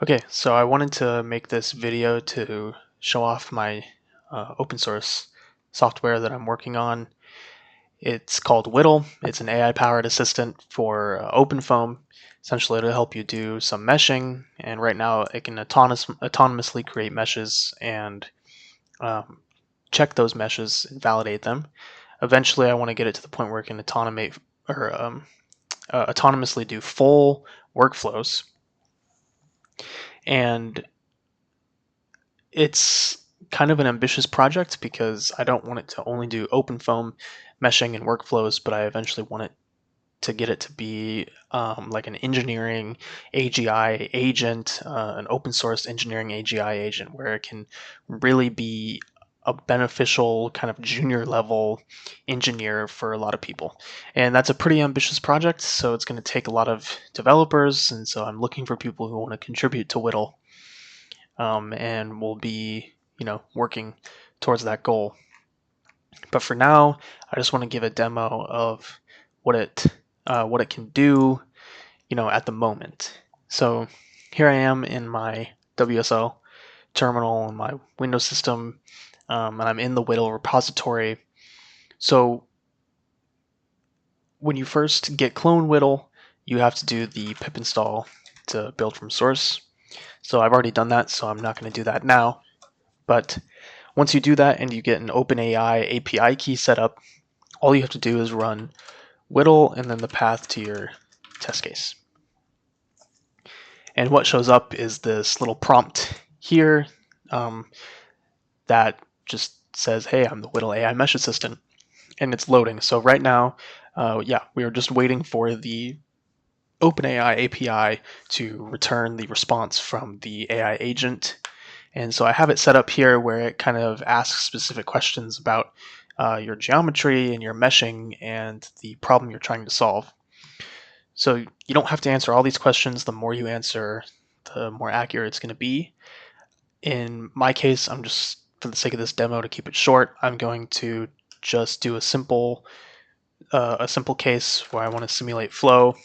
Okay, so I wanted to make this video to show off my open source software that I'm working on. It's called Whittle. It's an AI-powered assistant for OpenFOAM. Essentially, it'll help you do some meshing, and right now it can autonomously create meshes and um, check those meshes and validate them. Eventually, I want to get it to the point where it can autonomously do full workflows, and it's kind of an ambitious project because I don't want it to only do OpenFOAM meshing and workflows, but I eventually want it to get it to be like an engineering AGI agent, an open source engineering AGI agent, where it can really be a beneficial kind of junior level engineer for a lot of people. And that's a pretty ambitious project, so it's going to take a lot of developers, and so I'm looking for people who want to contribute to Whittle, and we'll be, working towards that goal. But for now, I just want to give a demo of what it can do, at the moment. So here I am in my WSL terminal in my Windows system, and I'm in the Whittle repository. So when you first get clone Whittle, you have to do the pip install to build from source. So I've already done that, so I'm not going to do that now. But once you do that and you get an OpenAI API key set up, all you have to do is run Whittle and then the path to your test case. And what shows up is this little prompt here that just says, hey, I'm the Whittle AI Mesh Assistant, and it's loading. So right now, we are just waiting for the OpenAI API to return the response from the AI agent. And so I have it set up here where it kind of asks specific questions about your geometry and your meshing and the problem you're trying to solve. So you don't have to answer all these questions. The more you answer, the more accurate it's going to be. In my case, I'm just, for the sake of this demo, to keep it short, I'm going to just do a simple case where I want to simulate flow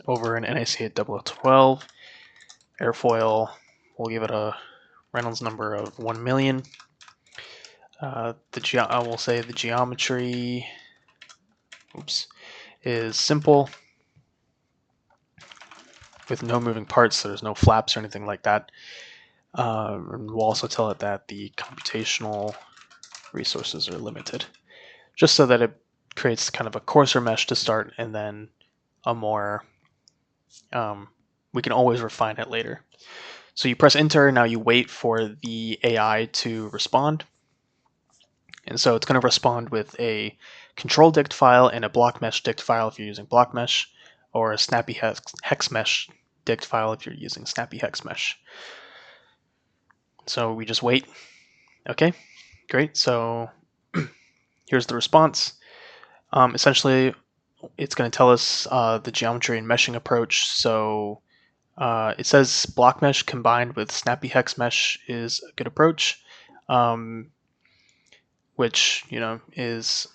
over an NIC at 0012 airfoil. We'll give it a Reynolds number of 1 million. I will say the geometry is simple with no moving parts, so there's no flaps or anything like that. And we'll also tell it that the computational resources are limited, just so that it creates kind of a coarser mesh to start, and then a more, we can always refine it later. So you press enter, now you wait for the AI to respond. And so it's going to respond with a control dict file and a block mesh dict file if you're using block mesh, or a snappy hex mesh dict file if you're using snappy hex mesh. So we just wait. Okay, great. So here's the response. Essentially, it's going to tell us the geometry and meshing approach. So it says block mesh combined with snappy hex mesh is a good approach, which is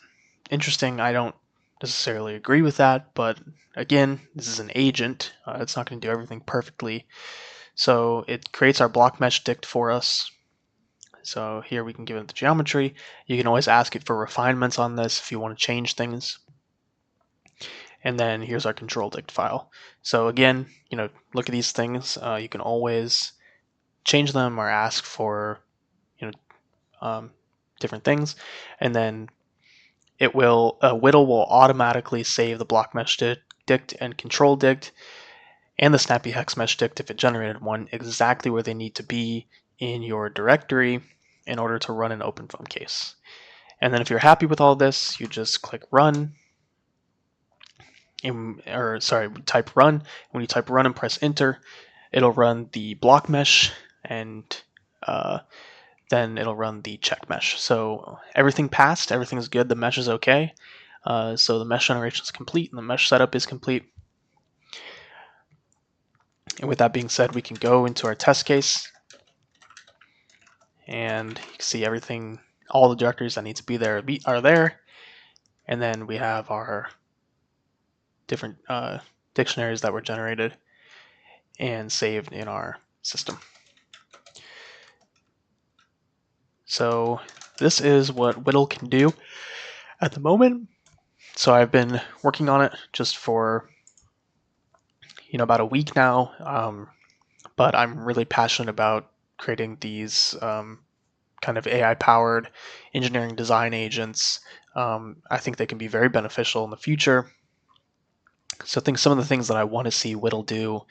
interesting. I don't necessarily agree with that, but again, this is an agent. It's not going to do everything perfectly. So it creates our block mesh dict for us. So here we can give it the geometry. You can always ask it for refinements on this if you want to change things. And then here's our control dict file. So again, look at these things. You can always change them or ask for, different things. And then Whittle will automatically save the block mesh dict and control dict and the snappy hex mesh dict if it generated one exactly where they need to be in your directory in order to run an OpenFOAM case. And then if you're happy with all this, you just click run, type run. When you type run and press enter, it'll run the block mesh, and then it'll run the check mesh. So everything passed, everything's good, the mesh is okay. So the mesh generation is complete and the mesh setup is complete. And with that being said, we can go into our test case, and you can see everything, all the directories that need to be there are there. And then we have our different dictionaries that were generated. and saved in our system. So this is what Whittle can do at the moment. So I've been working on it just for about a week now, but I'm really passionate about creating these kind of AI-powered engineering design agents. I think they can be very beneficial in the future. So I think some of the things that I want to see Whittle do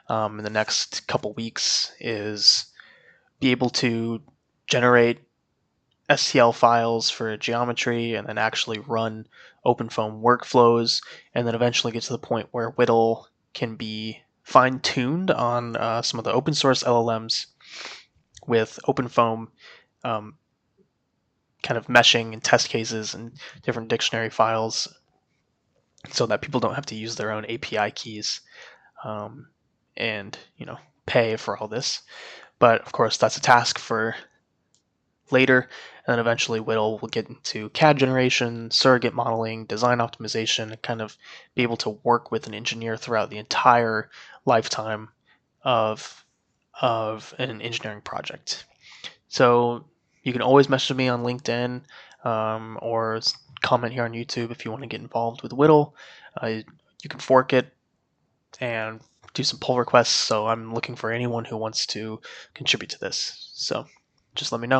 in the next couple weeks is be able to generate STL files for geometry and then actually run OpenFOAM workflows, and then eventually get to the point where Whittle can be fine-tuned on some of the open source LLMs with OpenFOAM um, kind of meshing and test cases and different dictionary files so that people don't have to use their own API keys and pay for all this. But of course, that's a task for later, and then eventually Whittle will get into CAD generation, surrogate modeling, design optimization, and kind of be able to work with an engineer throughout the entire lifetime of an engineering project. So you can always message me on LinkedIn or comment here on YouTube if you want to get involved with Whittle. You can fork it and do some pull requests. So I'm looking for anyone who wants to contribute to this. So just let me know.